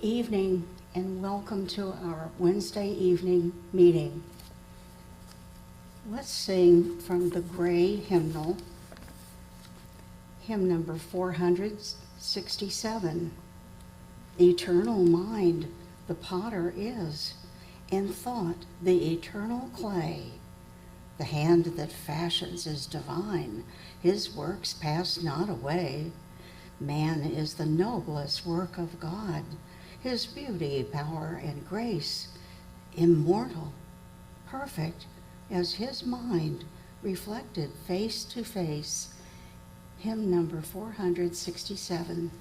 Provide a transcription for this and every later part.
evening and welcome to our Wednesday evening meeting. Let's sing from the gray hymnal, hymn number 467. Eternal mind the potter is, in thought the eternal clay. The hand that fashions is divine, his works pass not away. Man is the noblest work of God, his beauty, power, and grace, immortal, perfect as his mind, reflected face to face. Hymn number 467.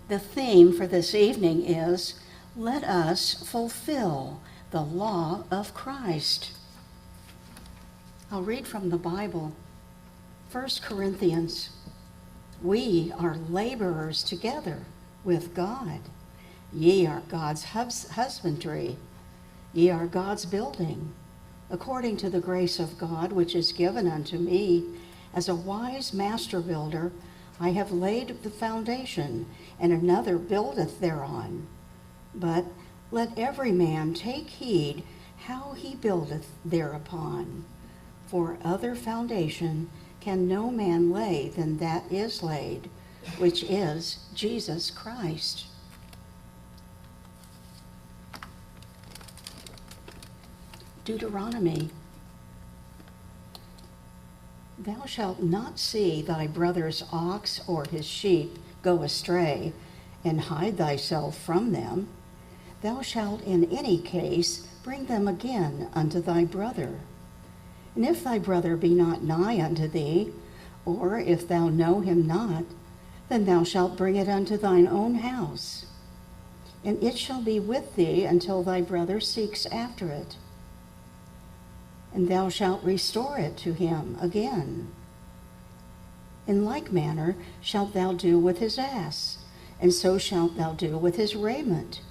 The theme for this evening is, let us fulfill the law of Christ. I'll read from the Bible. 1 Corinthians, we are laborers together with God. Ye are God's husbandry. Ye are God's building. According to the grace of God, which is given unto me, as a wise master builder, I have laid the foundation, and another buildeth thereon. But let every man take heed how he buildeth thereupon. For other foundation can no man lay than that is laid, which is Jesus Christ. Deuteronomy. Thou shalt not see thy brother's ox or his sheep go astray, and hide thyself from them. Thou shalt in any case bring them again unto thy brother. And if thy brother be not nigh unto thee, or if thou know him not, then thou shalt bring it unto thine own house. And it shall be with thee until thy brother seeks after it. and thou shalt restore it to him again. In like manner shalt thou do with his ass, and so shalt thou do with his raiment,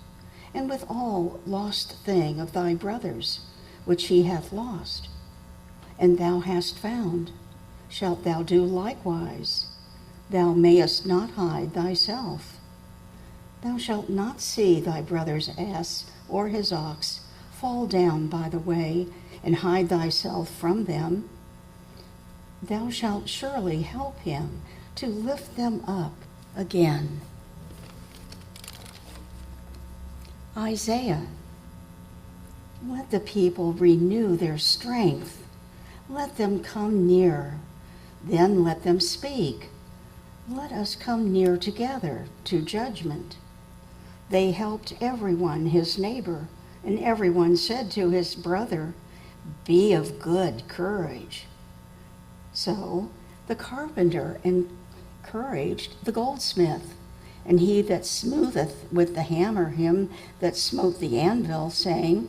and with all lost thing of thy brother's, which he hath lost. And thou hast found, shalt thou do likewise. Thou mayest not hide thyself. Thou shalt not see thy brother's ass or his ox fall down by the way, and hide thyself from them. Thou shalt surely help him to lift them up again. Isaiah. Let the people renew their strength. Let them come near. Then let them speak. Let us come near together to judgment. They helped everyone his neighbor, and everyone said to his brother, Be of good courage. So the carpenter encouraged the goldsmith, and he that smootheth with the hammer him that smote the anvil, saying,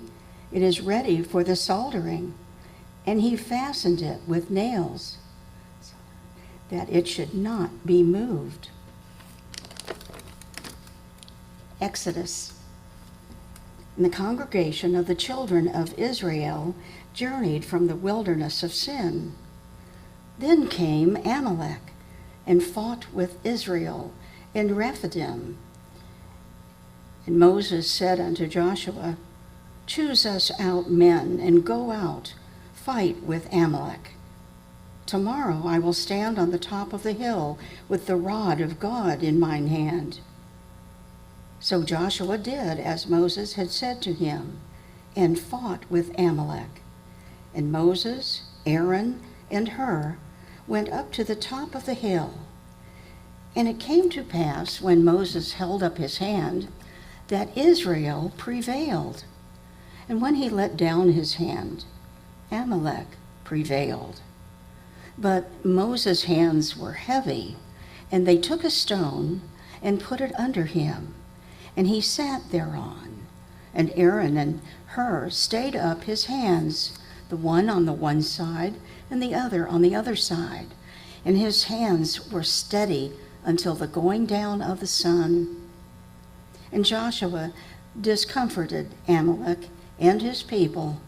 It is ready for the soldering. And he fastened it with nails, that it should not be moved. Exodus. And the congregation of the children of Israel journeyed from the wilderness of Sin. Then came Amalek and fought with Israel in Rephidim. And Moses said unto Joshua, Choose us out men, and go out, fight with Amalek. Tomorrow I will stand on the top of the hill with the rod of God in mine hand. So Joshua did as Moses had said to him, and fought with Amalek. And Moses, Aaron, and Hur went up to the top of the hill. And it came to pass, when Moses held up his hand, that Israel prevailed. And when he let down his hand, Amalek prevailed. But Moses' hands were heavy, and they took a stone and put it under him, and he sat thereon. And Aaron and Hur stayed up his hands, the one on the one side and the other on the other side. And his hands were steady until the going down of the sun. And Joshua discomforted Amalek and his people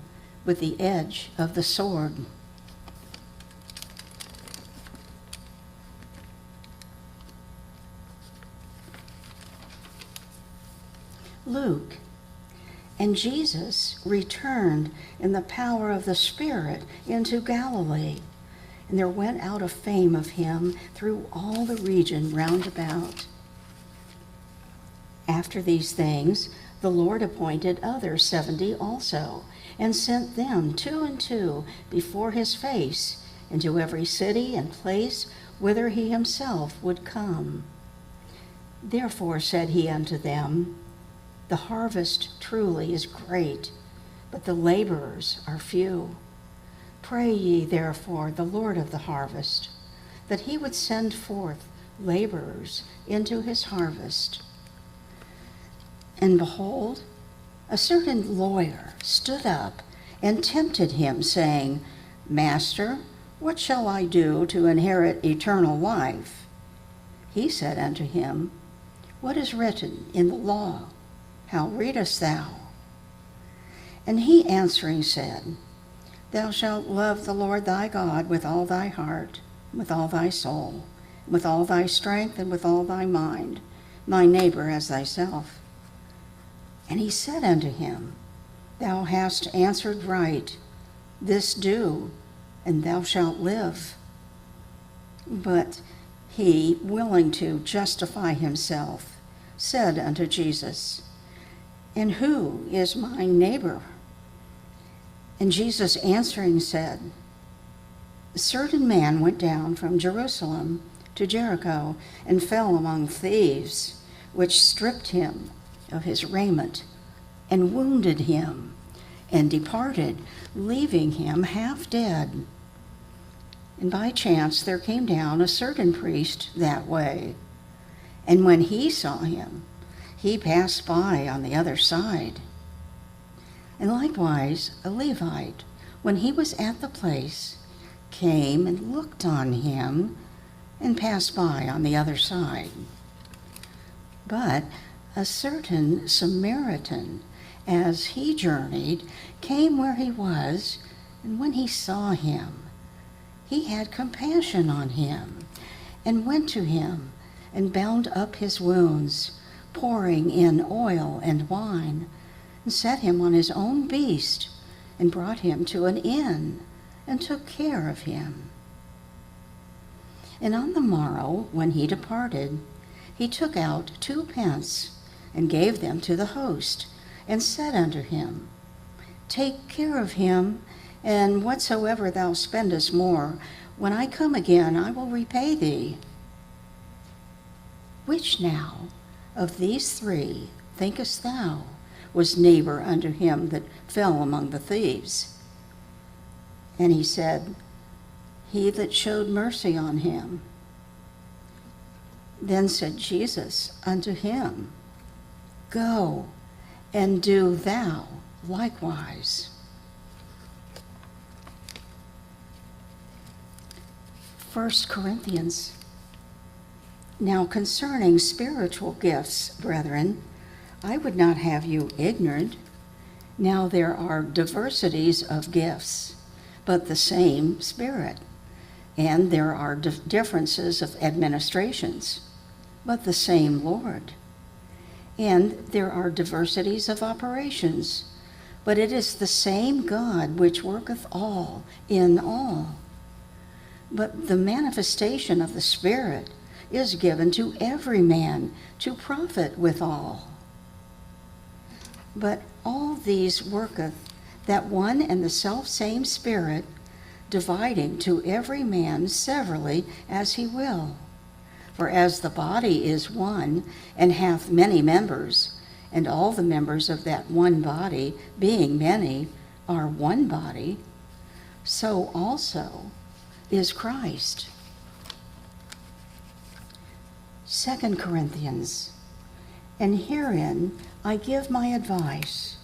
with the edge of the sword. Luke. And Jesus returned in the power of the Spirit into Galilee, and there went out a fame of him through all the region round about. After these things, the Lord appointed other 70 also, and sent them 2 and 2 before his face into every city and place whither he himself would come. Therefore said he unto them, The harvest truly is great, but the laborers are few. Pray ye therefore the Lord of the harvest, that he would send forth laborers into his harvest. And behold, a certain lawyer stood up and tempted him, saying, Master, what shall I do to inherit eternal life? He said unto him, What is written in the law? How readest thou? And he answering said, Thou shalt love the Lord thy God with all thy heart, with all thy soul, with all thy strength, and with all thy mind, thy neighbor as thyself. And he said unto him, Thou hast answered right. This do, and thou shalt live. But he, willing to justify himself, said unto Jesus, And who is my neighbor? And Jesus answering said, A certain man went down from Jerusalem to Jericho, and fell among thieves, which stripped him of his raiment, and wounded him, and departed, leaving him half dead. And by chance there came down a certain priest that way, and when he saw him, he passed by on the other side. And likewise a Levite, when he was at the place, came and looked on him and passed by on the other side. But a certain Samaritan, as he journeyed, came where he was, and when he saw him, he had compassion on him, and went to him and bound up his wounds, pouring in oil and wine, and set him on his own beast, and brought him to an inn, and took care of him. And on the morrow, when he departed, he took out 2 pence, and gave them to the host, and said unto him, Take care of him, and whatsoever thou spendest more, when I come again, I will repay thee. Which now of these 3 thinkest thou was neighbor unto him that fell among the thieves? And he said, He that showed mercy on him. Then said Jesus unto him, Go, and do thou likewise. 1 Corinthians. Now concerning spiritual gifts, brethren, I would not have you ignorant. Now there are diversities of gifts, but the same Spirit. And there are differences of administrations, but the same Lord. And there are diversities of operations, but it is the same God which worketh all in all. But the manifestation of the Spirit is given to every man to profit withal. But all these worketh that one and the selfsame Spirit, dividing to every man severally as he will. For as the body is one, and hath many members, and all the members of that one body, being many, are one body, so also is Christ. 2 Corinthians. And herein I give my advice,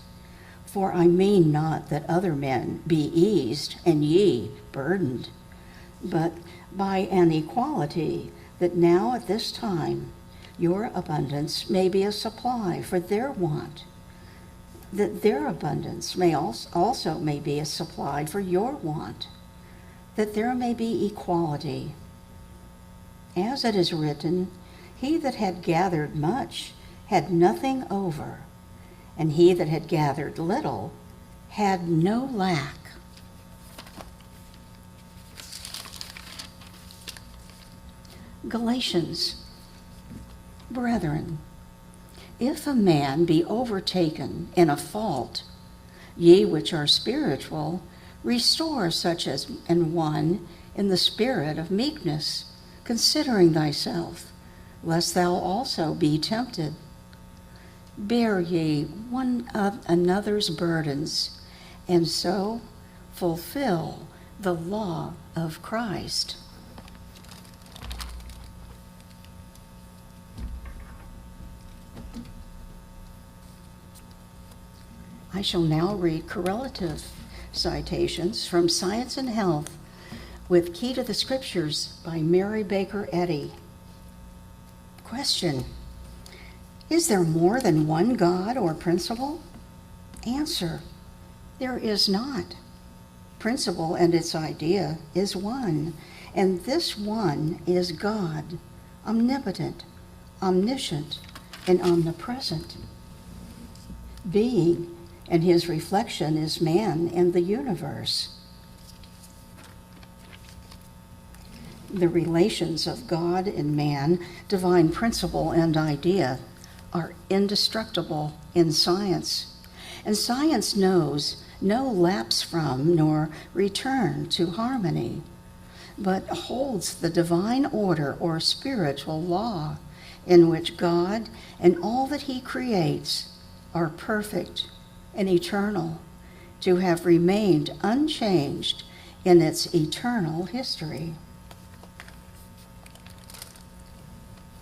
for I mean not that other men be eased and ye burdened, but by an equality, that now at this time your abundance may be a supply for their want, that their abundance may also may be a supply for your want, that there may be equality. As it is written, He that had gathered much had nothing over, and he that had gathered little had no lack. Galatians. Brethren, if a man be overtaken in a fault, ye which are spiritual, restore such as an one in the spirit of meekness, considering thyself, lest thou also be tempted. Bear ye one of another's burdens, and so fulfill the law of Christ. I shall now read correlative citations from Science and Health with Key to the Scriptures by Mary Baker Eddy. Question: is there more than one God or principle? Answer: there is not. Principle and its idea is one, and this one is God, omnipotent, omniscient, and omnipresent. Being and his reflection is man and the universe. The relations of God and man, divine principle and idea, are indestructible in science, and science knows no lapse from nor return to harmony, but holds the divine order or spiritual law in which God and all that he creates are perfect and eternal, to have remained unchanged in its eternal history.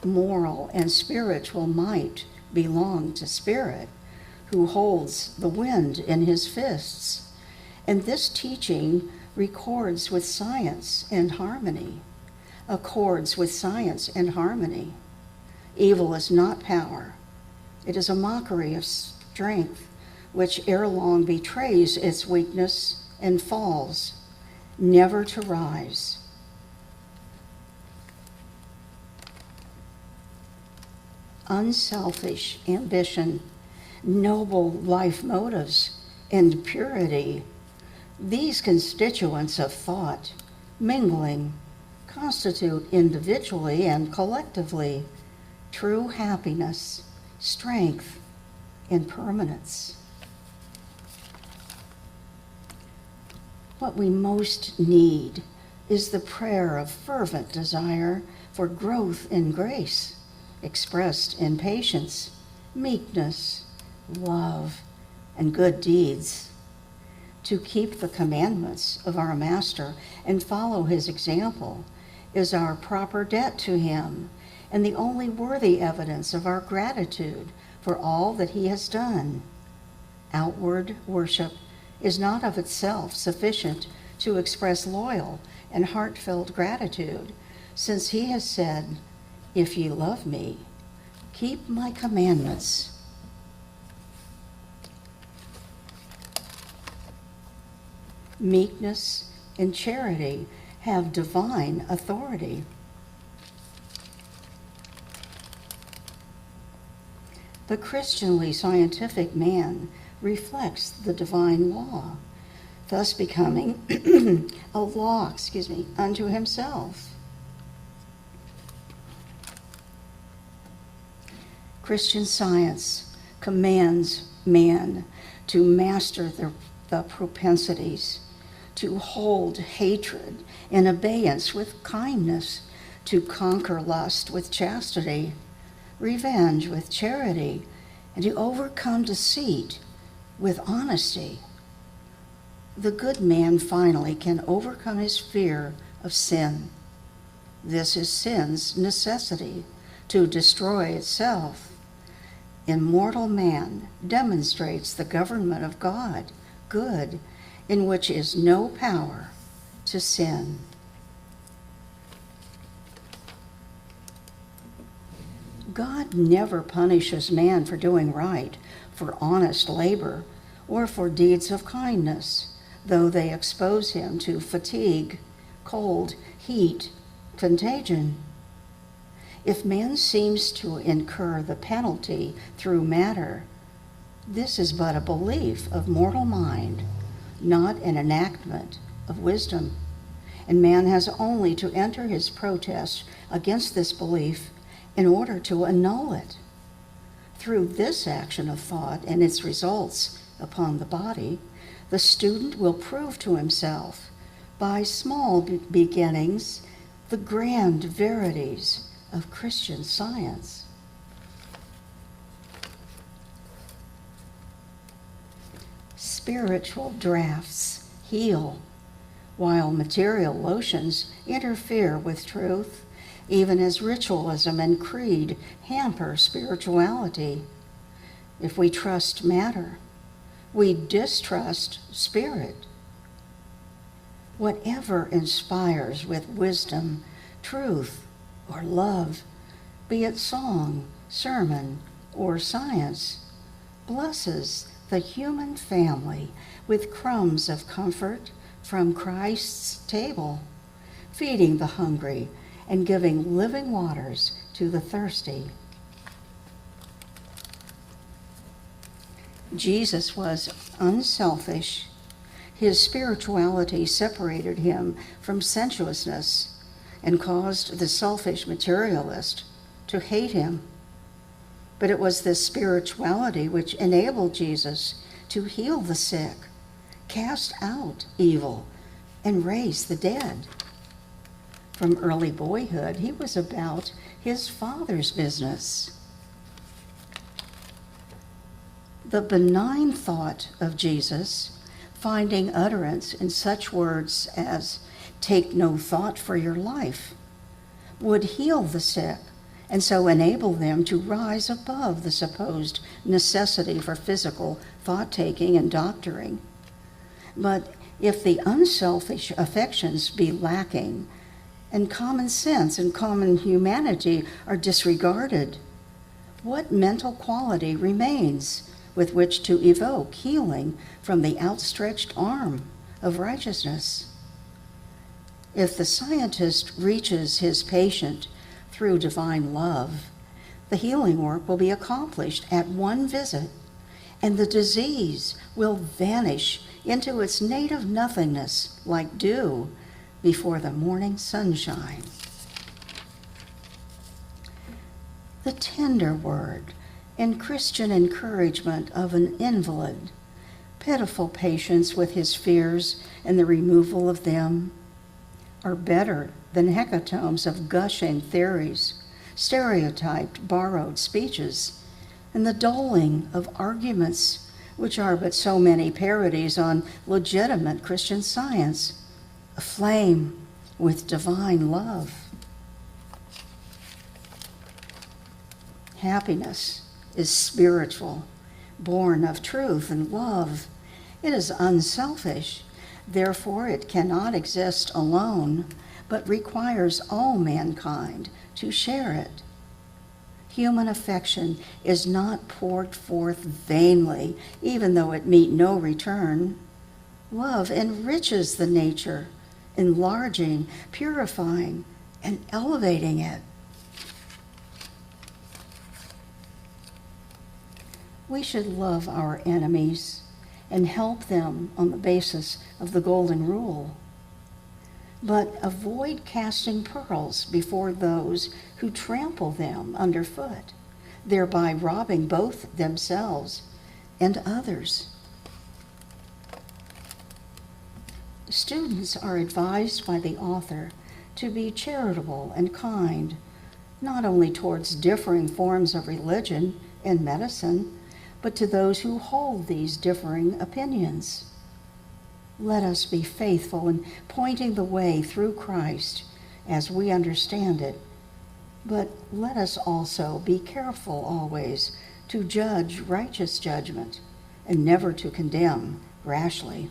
Moral and spiritual might belong to Spirit, who holds the wind in his fists And this teaching records with science and harmony, accords with science and harmony. Evil is not power. It is a mockery of strength, which ere long betrays its weakness and falls, never to rise. Unselfish ambition, noble life motives, and purity, these constituents of thought, mingling, constitute individually and collectively true happiness, strength, and permanence. What we most need is the prayer of fervent desire for growth in grace, expressed in patience, meekness, love, and good deeds. To keep the commandments of our Master and follow his example is our proper debt to him and the only worthy evidence of our gratitude for all that he has done. Outward worship is not of itself sufficient to express loyal and heartfelt gratitude, since he has said, "If ye love me, keep my commandments." Meekness and charity have divine authority. The Christianly scientific man reflects the divine law, thus becoming a law, unto himself. Christian science commands man to master the propensities, to hold hatred and abeyance with kindness, to conquer lust with chastity, revenge with charity, and to overcome deceit with honesty. The good man finally can overcome his fear of sin. This is sin's necessity to destroy itself. Immortal man demonstrates the government of God, good, in which is no power to sin. God never punishes man for doing right, for honest labor, or for deeds of kindness, though they expose him to fatigue, cold, heat, contagion. If man seems to incur the penalty through matter, this is but a belief of mortal mind, not an enactment of wisdom. And man has only to enter his protest against this belief in order to annul it. Through this action of thought and its results upon the body, the student will prove to himself, by small beginnings, the grand verities of Christian science. Spiritual drafts heal, while material lotions interfere with truth, even as ritualism and creed hamper spirituality. If we trust matter, we distrust spirit. Whatever inspires with wisdom, truth, or love, be it song, sermon, or science, blesses the human family with crumbs of comfort from Christ's table, feeding the hungry and giving living waters to the thirsty. Jesus was unselfish. His spirituality separated him from sensuousness and caused the selfish materialist to hate him. But it was this spirituality which enabled Jesus to heal the sick, cast out evil, and raise the dead. From early boyhood, he was about his Father's business. The benign thought of Jesus, finding utterance in such words as, "Take no thought for your life," would heal the sick and so enable them to rise above the supposed necessity for physical thought-taking and doctoring. But If the unselfish affections be lacking, and common sense and common humanity are disregarded, what mental quality remains with which to evoke healing from the outstretched arm of righteousness? If the scientist reaches his patient through divine love, the healing work will be accomplished at one visit, and the disease will vanish into its native nothingness like dew before the morning sunshine. The tender word and Christian encouragement of an invalid, pitiful patience with his fears and the removal of them, are better than hecatombs of gushing theories, stereotyped, borrowed speeches, and the doling of arguments which are but so many parodies on legitimate Christian science, aflame with divine love. Happiness is spiritual, born of truth and love. It is unselfish, therefore it cannot exist alone, but requires all mankind to share it. Human affection is not poured forth vainly, even though it meet no return. Love enriches the nature, enlarging, purifying, and elevating it. We should love our enemies and help them on the basis of the golden rule. But avoid casting pearls before those who trample them underfoot, thereby robbing both themselves and others. Students are advised by the author to be charitable and kind, not only towards differing forms of religion and medicine, but to those who hold these differing opinions. Let us be faithful in pointing the way through Christ as we understand it, but let us also be careful always to judge righteous judgment and never to condemn rashly.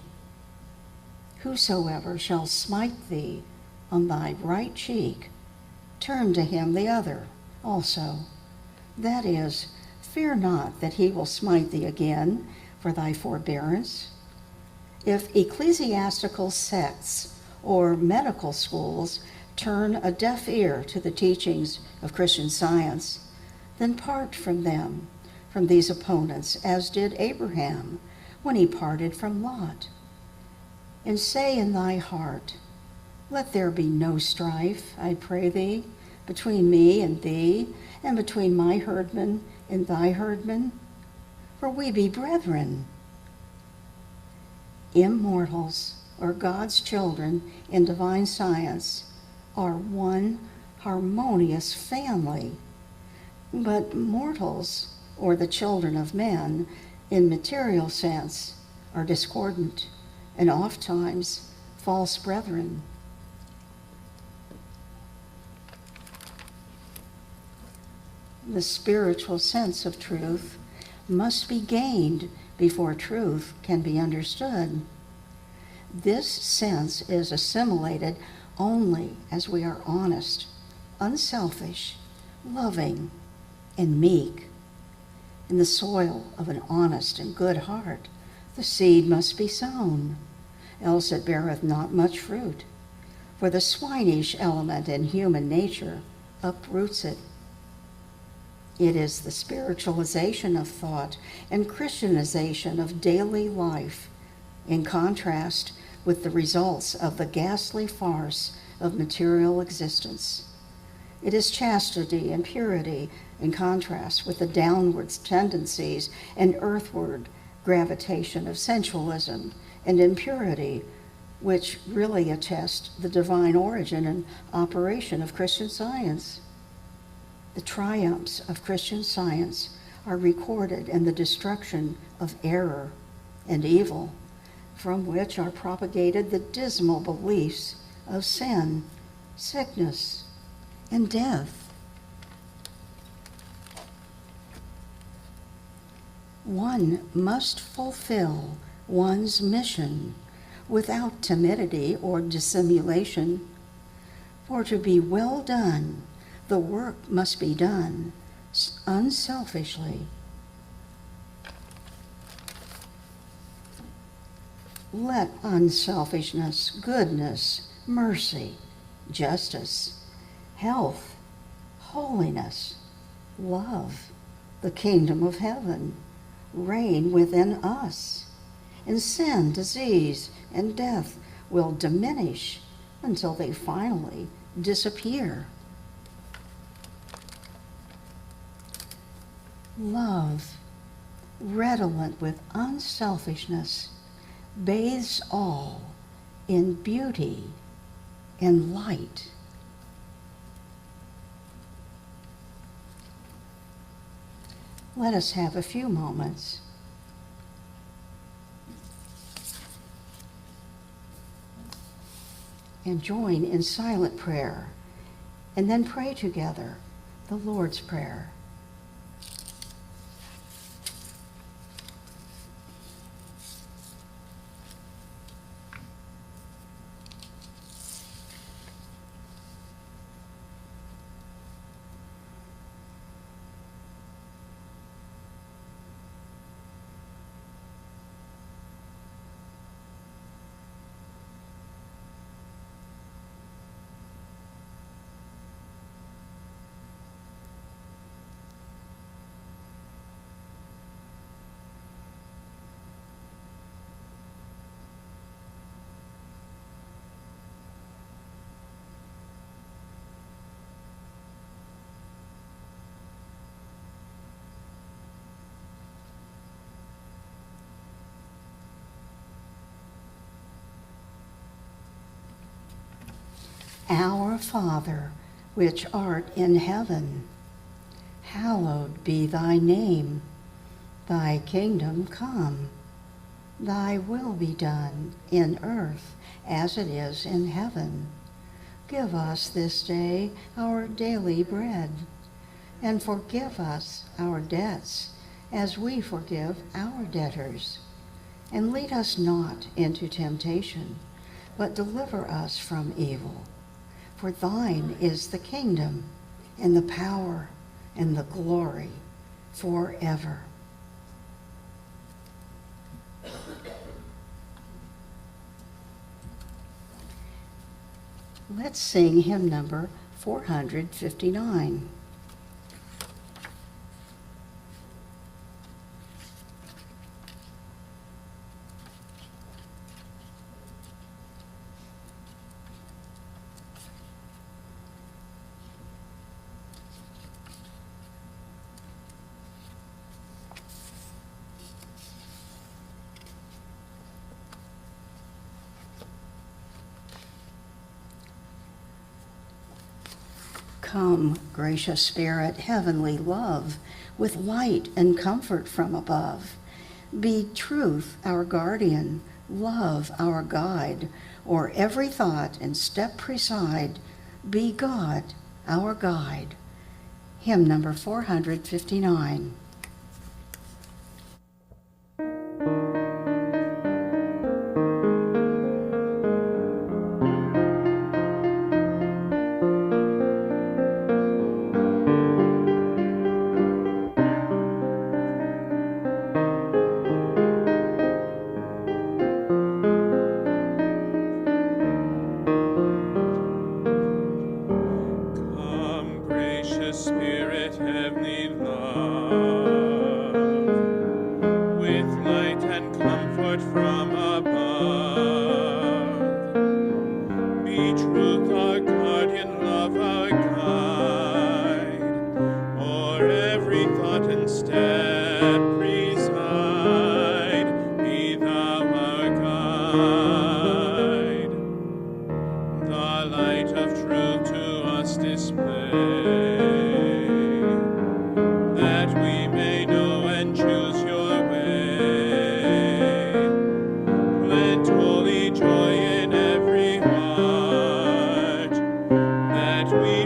Whosoever shall smite thee on thy right cheek, turn to him the other also. That is, fear not that he will smite thee again for thy forbearance. If ecclesiastical sects or medical schools turn a deaf ear to the teachings of Christian Science, then part from them, from these opponents, as did Abraham when he parted from Lot. And say in thy heart, let there be no strife, I pray thee, between me and thee, and between my herdmen and thy herdmen, for we be brethren. Immortals, or God's children in divine science, are one harmonious family, but mortals, or the children of men, in material sense, are discordant, and ofttimes false brethren. The spiritual sense of truth must be gained before truth can be understood. This sense is assimilated only as we are honest, unselfish, loving, and meek. In the soil of an honest and good heart, the seed must be sown, else it beareth not much fruit, for the swinish element in human nature uproots it. It is the spiritualization of thought and Christianization of daily life, in contrast with the results of the ghastly farce of material existence. It is chastity and purity in contrast with the downward tendencies and earthward gravitation of sensualism and impurity, which really attest the divine origin and operation of Christian Science. The triumphs of Christian Science are recorded in the destruction of error and evil, from which are propagated the dismal beliefs of sin, sickness, and death. One must fulfill one's mission, without timidity or dissimulation. For to be well done, the work must be done unselfishly. Let unselfishness, goodness, mercy, justice, health, holiness, love, the kingdom of heaven, reign within us, and sin, disease, and death will diminish until they finally disappear. Love, redolent with unselfishness, bathes all in beauty and light. Let us have a few moments and join in silent prayer, and then pray together the Lord's Prayer. Our Father, which art in heaven, hallowed be thy name. Thy kingdom come. Thy will be done in earth as it is in heaven. Give us this day our daily bread, and forgive us our debts as we forgive our debtors. And lead us not into temptation, but deliver us from evil. For thine is the kingdom, and the power, and the glory, forever. Let's sing hymn number 459. Come, gracious Spirit, heavenly love, with light and comfort from above. Be truth our guardian, love our guide, o'er every thought and step preside. Be God our guide. Hymn number 459.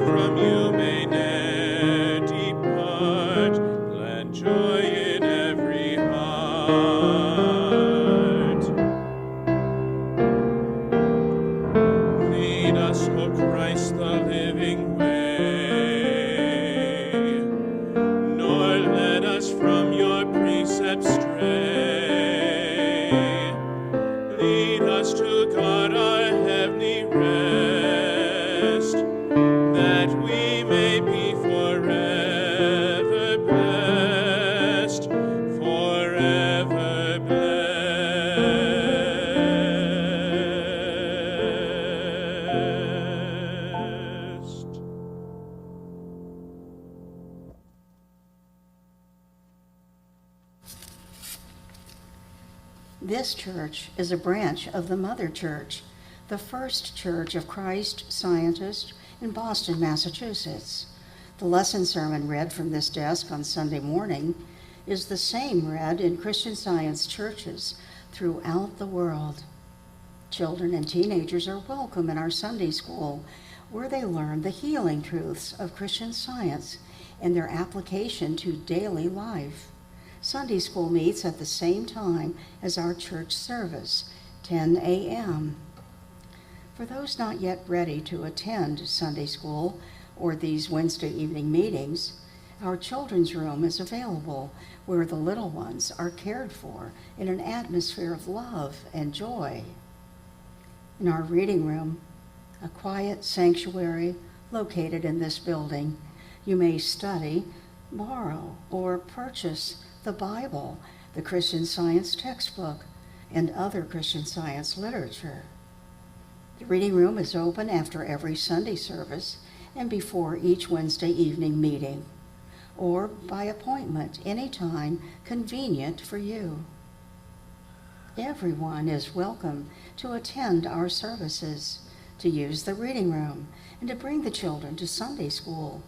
From you may ne'er depart, glad joy in This church is a branch of the Mother Church, the First Church of Christ Scientist in Boston, Massachusetts. The lesson sermon read from this desk on Sunday morning is the same read in Christian Science churches throughout the world. Children and teenagers are welcome in our Sunday school, where they learn the healing truths of Christian Science and their application to daily life. Sunday school meets at the same time as our church service, 10 a.m. For those not yet ready to attend Sunday school or these Wednesday evening meetings, our children's room is available where the little ones are cared for in an atmosphere of love and joy. In our reading room, a quiet sanctuary located in this building, you may study, borrow, or purchase the Bible, the Christian Science textbook, and other Christian Science literature. The reading room is open after every Sunday service and before each Wednesday evening meeting, or by appointment anytime convenient for you. Everyone is welcome to attend our services, to use the reading room, and to bring the children to Sunday school.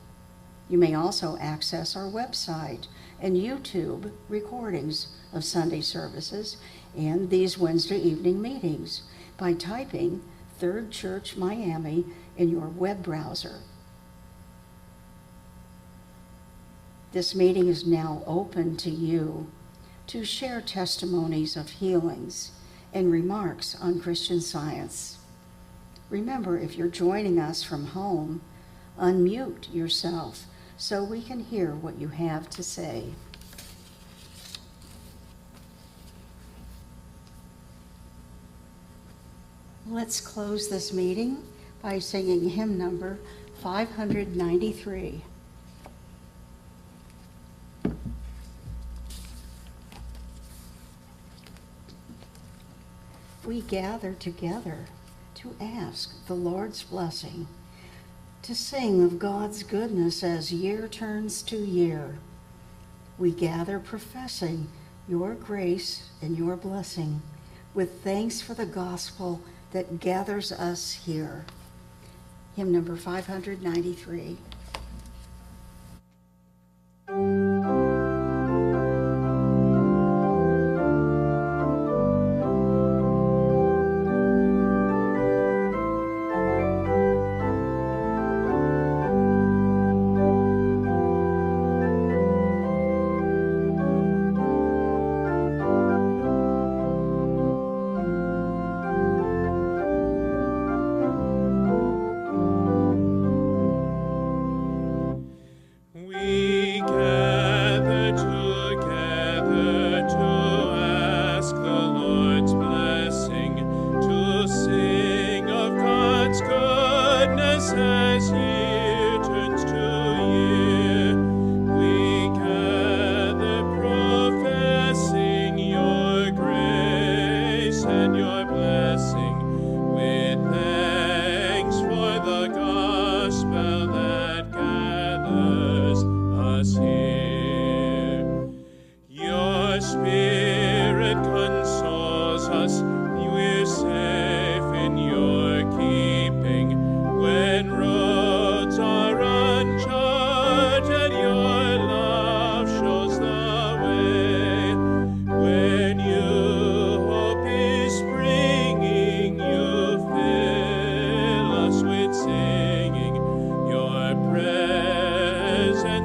You may also access our website and YouTube recordings of Sunday services and these Wednesday evening meetings by typing Third Church Miami in your web browser. This meeting is now open to you to share testimonies of healings and remarks on Christian Science. Remember, if you're joining us from home, unmute yourself so we can hear what you have to say. Let's close this meeting by singing hymn number 593. We gather together to ask the Lord's blessing, to sing of God's goodness as year turns to year. We gather professing your grace and your blessing, with thanks for the gospel that gathers us here. Hymn number 593.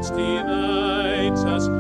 Delights us.